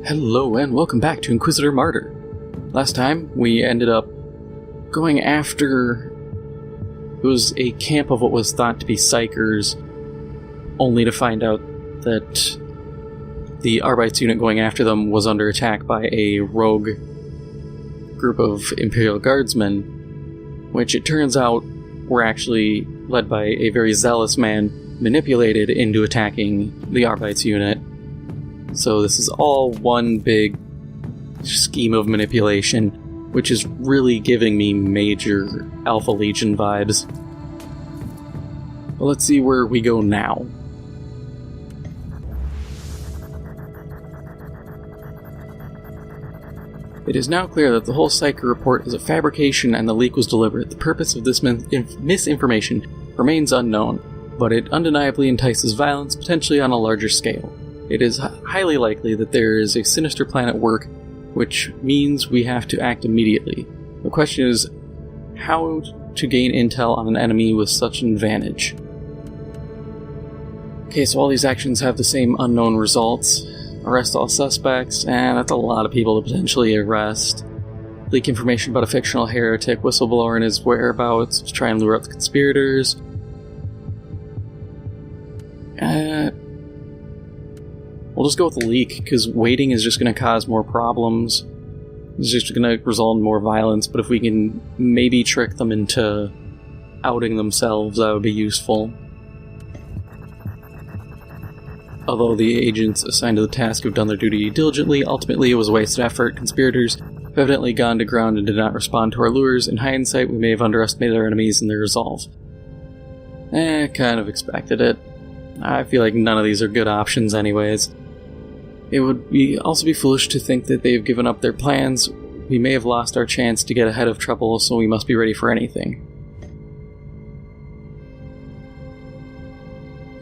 Hello and welcome back to Inquisitor Martyr. Last time we ended up going after... it was a camp of what was thought to be psychers, only to find out that the Arbeits unit going after them was under attack by a rogue group of Imperial Guardsmen, which it turns out were actually led by a very zealous man manipulated into attacking the Arbeits unit. So this is all one big scheme of manipulation, which is really giving me major Alpha Legion vibes. But let's see where we go now. It is now clear that the whole Psyker report is a fabrication and the leak was deliberate. The purpose of this misinformation remains unknown, but it undeniably entices violence, potentially on a larger scale. It is highly likely that there is a sinister plan at work, which means we have to act immediately. The question is how to gain intel on an enemy with such an advantage. Okay, so all these actions have the same unknown results. Arrest all suspects, and that's a lot of people to potentially arrest. Leak information about a fictional heretic whistleblower and his whereabouts to try and lure out the conspirators. We'll just go with the leak, because waiting is just going to cause more problems. It's just going to result in more violence, but if we can maybe trick them into outing themselves, that would be useful. Although the agents assigned to the task have done their duty diligently, ultimately it was a wasted effort. Conspirators have evidently gone to ground and did not respond to our lures. In hindsight, we may have underestimated our enemies and their resolve. Kind of expected it. I feel like none of these are good options anyways. It would also be foolish to think that they've given up their plans. We may have lost our chance to get ahead of trouble, so we must be ready for anything.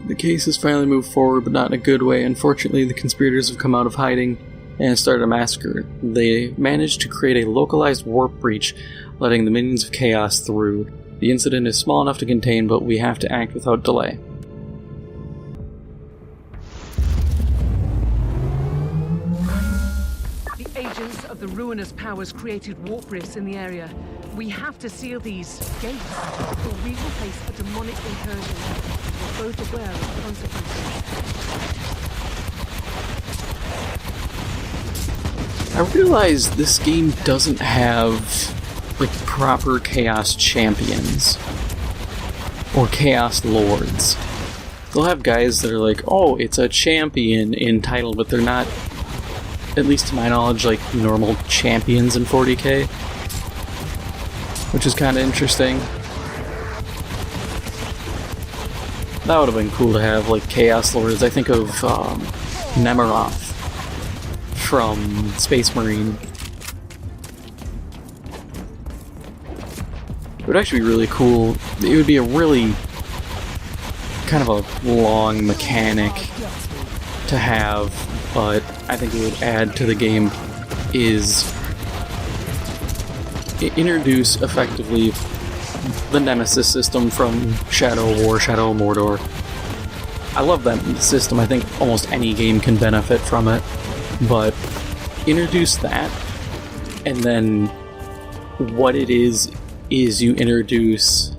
The case has finally moved forward, but not in a good way. Unfortunately, the conspirators have come out of hiding and started a massacre. They managed to create a localized warp breach, letting the minions of chaos through. The incident is small enough to contain, but we have to act without delay. Agents of the ruinous powers created warp rifts in the area. We have to seal these gates, or we will face a demonic incursion. We're both aware of the consequences. I realize this game doesn't have, like, proper Chaos Champions. Or Chaos Lords. They'll have guys that are like, oh, it's a champion in title, but they're not, at least to my knowledge, like normal champions in 40K, which is kind of interesting. That would have been cool to have, like, Chaos Lords. I think of Nemeroth from Space Marine. It would actually be really cool. It would be a really kind of a long mechanic to have, but I think it would add to the game is introduce effectively the Nemesis system from Shadow War, Shadow of Mordor. I love that system. I think almost any game can benefit from it, but introduce that, and then what it is you introduce...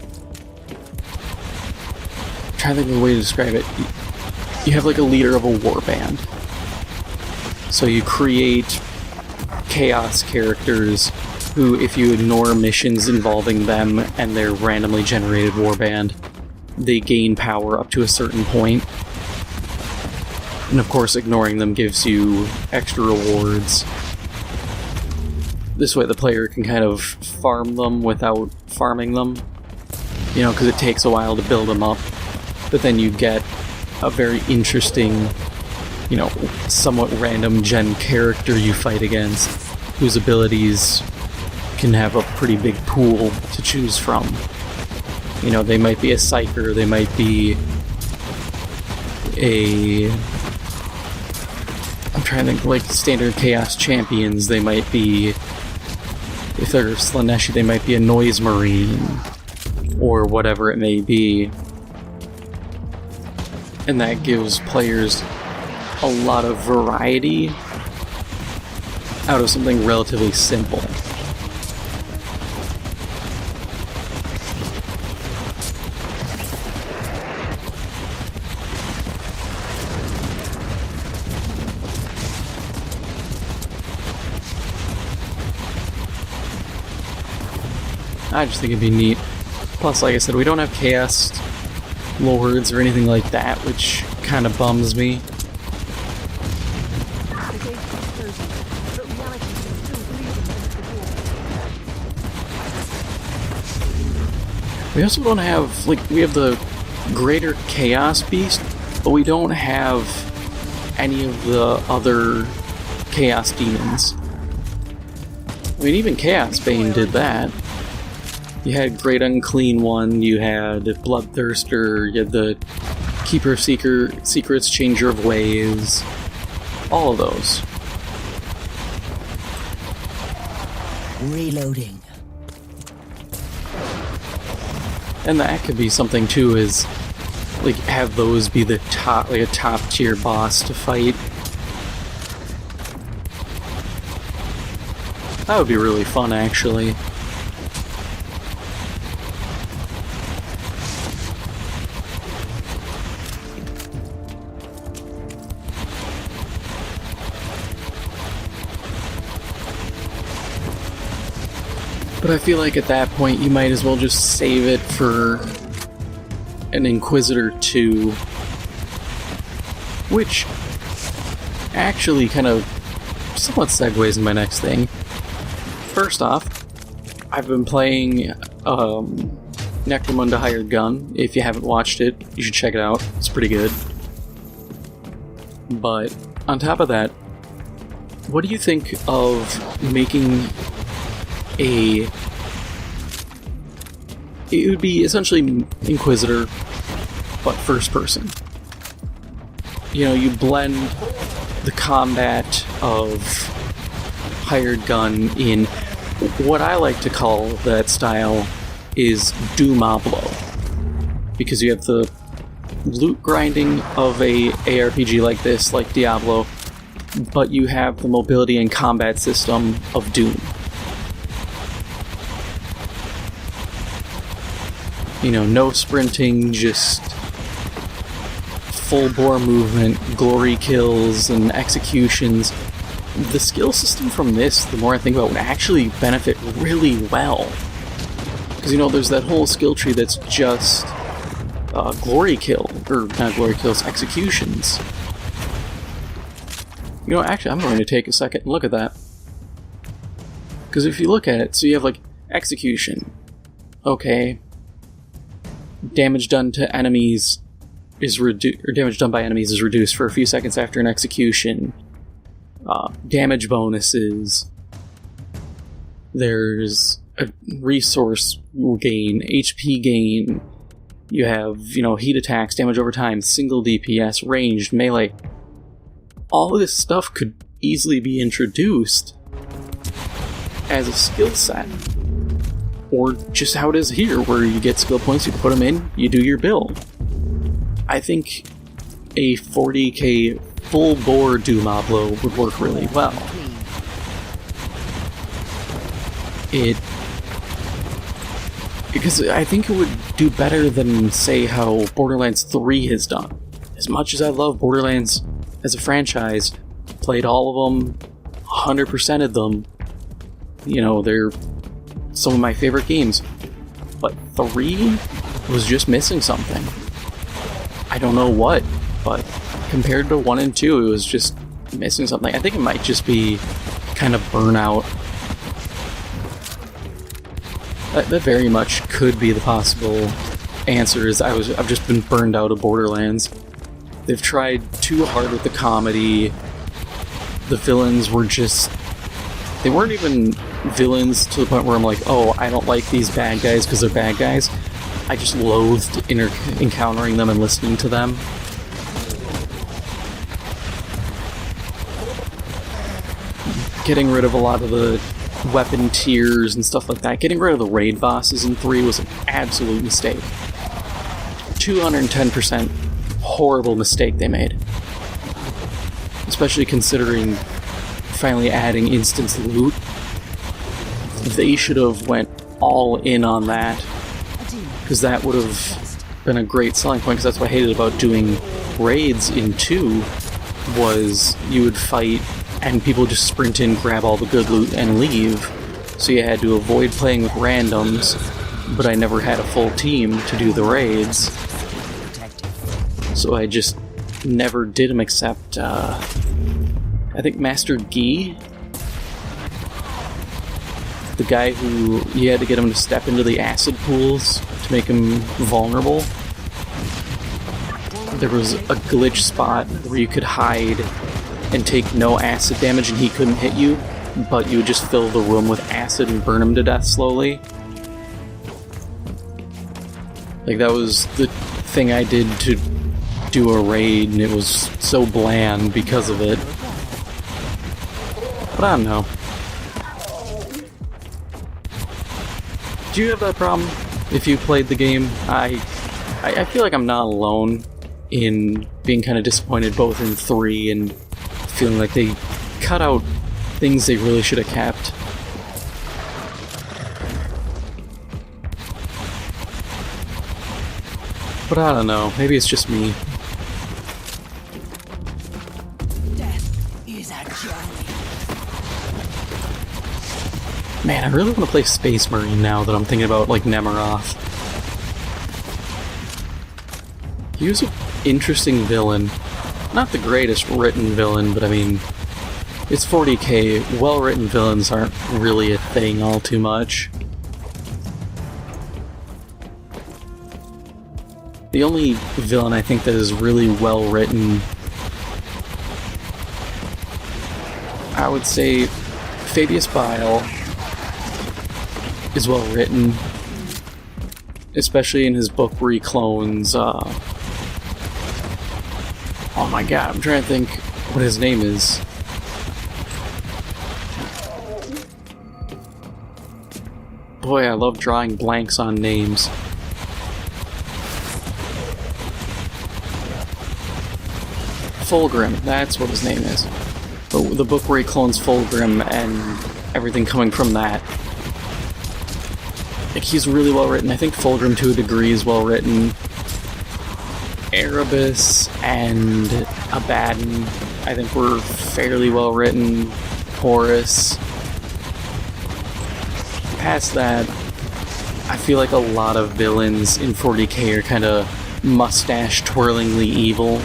I'm trying to think of a way to describe it. You have like a leader of a warband. So you create chaos characters who, if you ignore missions involving them and their randomly generated warband, they gain power up to a certain point. And of course, ignoring them gives you extra rewards. This way the player can kind of farm them without farming them. You know, because it takes a while to build them up. But then you get a very interesting, you know, somewhat random gen character you fight against, whose abilities can have a pretty big pool to choose from. You know, they might be a psyker, they might be a... I'm trying to think, like, standard Chaos Champions, they might be... If they're Slaneshi, they might be a Noise Marine, or whatever it may be. And that gives players a lot of variety out of something relatively simple. I just think it'd be neat. Plus, like I said, we don't have Chaos Lords or anything like that, which kind of bums me. The gate is closing, but reality is still bleeding into the wall. We also don't have, like, we have the Greater Chaos Beast, but we don't have any of the other Chaos Demons. I mean, even Chaos Bane did that. You had Great Unclean One, you had Bloodthirster, you had the Keeper of Secrets, Changer of Ways, all of those. Reloading. And that could be something too, is like have those be the top, like a top tier boss to fight. That would be really fun, actually. But I feel like at that point you might as well just save it for an Inquisitor 2, which actually kind of somewhat segues into my next thing. First off, I've been playing Necromunda Hired Gun. If you haven't watched it, you should check it out. It's pretty good. But on top of that, what do you think of making it would be essentially Inquisitor, but first person. You know, you blend the combat of Hired Gun in what I like to call that style is Diablo, because you have the loot grinding of a ARPG like this, like Diablo, but you have the mobility and combat system of Doom. You know, no sprinting, just full-bore movement, glory kills, and executions. The skill system from this, the more I think about it, would actually benefit really well. Because, you know, there's that whole skill tree that's just glory kill, or not glory kills, executions. You know, actually, I'm going to take a second and look at that. Because if you look at it, so you have, like, execution. Okay. Damage done to enemies is reduced, or damage done by enemies is reduced for a few seconds after an execution. Damage bonuses. There's a resource gain, HP gain. You have, you know, heat attacks, damage over time, single DPS, ranged, melee. All of this stuff could easily be introduced as a skill set. Or just how it is here, where you get skill points, you put them in, you do your build. I think a 40k full-bore Diablo would work really well. Because I think it would do better than, say, how Borderlands 3 has done. As much as I love Borderlands as a franchise, played all of them, 100%ed them, you know, they're some of my favorite games, but 3 was just missing something. I don't know what, but compared to 1 and 2, it was just missing something. I think it might just be kind of burnout. That very much could be the possible answer. Is I've just been burned out of Borderlands. They've tried too hard with the comedy. The villains were just, they weren't even villains to the point where I'm like, oh, I don't like these bad guys because they're bad guys. I just loathed encountering them and listening to them. Getting rid of a lot of the weapon tiers and stuff like that. Getting rid of the raid bosses in 3 was an absolute mistake. 210% horrible mistake they made. Especially considering finally adding instance loot. They should have went all in on that, because that would have been a great selling point, because that's what I hated about doing raids in 2, was you would fight and people would just sprint in, grab all the good loot, and leave. So you had to avoid playing with randoms, but I never had a full team to do the raids. So I just never did them except, I think Master Guy? The guy who you had to get him to step into the acid pools to make him vulnerable. There was a glitch spot where you could hide and take no acid damage and he couldn't hit you, but you would just fill the room with acid and burn him to death slowly. Like, that was the thing I did to do a raid, and it was so bland because of it. But I don't know. Do you have that problem if you played the game? I feel like I'm not alone in being kind of disappointed both in 3 and feeling like they cut out things they really should have kept. But I don't know, maybe it's just me. Death is a journey. Man, I really want to play Space Marine now that I'm thinking about, like, Nemiroth. He was an interesting villain. Not the greatest written villain, but I mean, it's 40K. Well-written villains aren't really a thing all too much. The only villain I think that is really well-written, I would say Fabius Bile is well-written, especially in his book where he clones, oh my god, I'm trying to think what his name is. Boy, I love drawing blanks on names. Fulgrim, that's what his name is. The book where he clones Fulgrim and everything coming from that. Like, he's really well written. I think Fulgrim to a degree is well written. Erebus and Abaddon, I think, were fairly well written. Horus. Past that, I feel like a lot of villains in 40K are kind of mustache-twirlingly evil.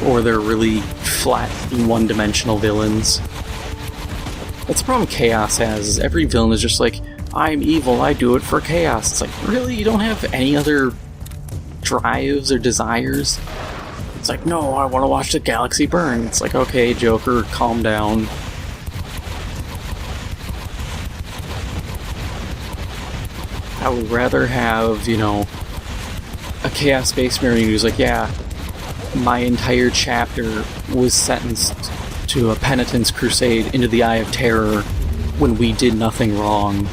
Or they're really flat, one-dimensional villains. That's the problem Chaos has, is every villain is just like, I'm evil, I do it for Chaos. It's like, really? You don't have any other drives or desires? It's like, no, I want to watch the galaxy burn. It's like, okay, Joker, calm down. I would rather have, you know, a Chaos Space Marine who's like, yeah, my entire chapter was sentenced to a penitence crusade into the Eye of Terror when we did nothing wrong.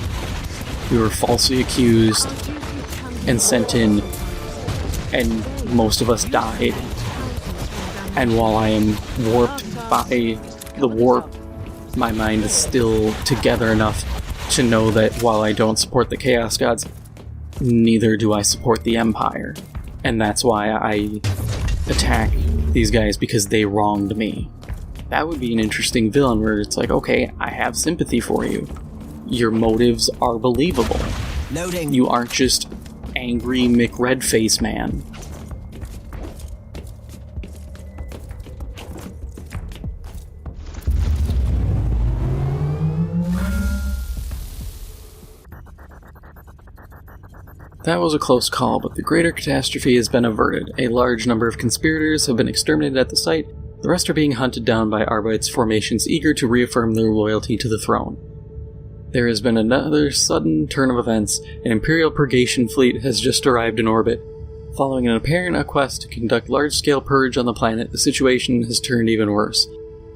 We were falsely accused and sent in, and most of us died. And while I am warped by the warp, my mind is still together enough to know that while I don't support the Chaos Gods, neither do I support the Empire. And that's why I attack these guys, because they wronged me. That would be an interesting villain where it's like, okay, I have sympathy for you. Your motives are believable. Loading. You aren't just angry McRedface man. That was a close call, but the greater catastrophe has been averted. A large number of conspirators have been exterminated at the site. The rest are being hunted down by Arbite's formations eager to reaffirm their loyalty to the throne. There has been another sudden turn of events. An Imperial Purgation fleet has just arrived in orbit. Following an apparent quest to conduct large-scale purge on the planet, the situation has turned even worse.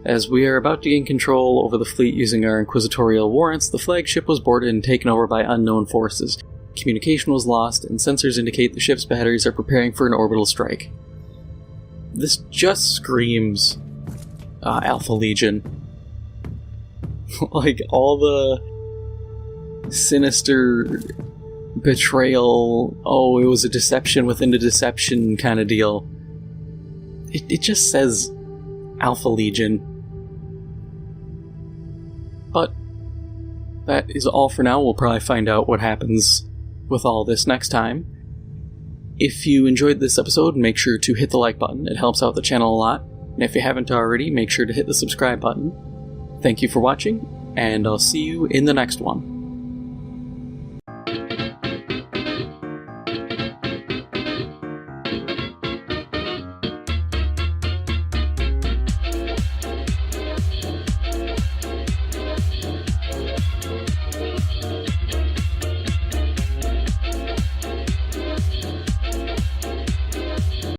As we are about to gain control over the fleet using our inquisitorial warrants, the flagship was boarded and taken over by unknown forces. Communication was lost, and sensors indicate the ship's batteries are preparing for an orbital strike. This just screams Alpha Legion. Like, all the sinister betrayal, oh, it was a deception within a deception kind of deal. It just says Alpha Legion. But that is all for now. We'll probably find out what happens with all this next time. If you enjoyed this episode, make sure to hit the like button. It helps out the channel a lot. And if you haven't already, make sure to hit the subscribe button. Thank you for watching, and I'll see you in the next one.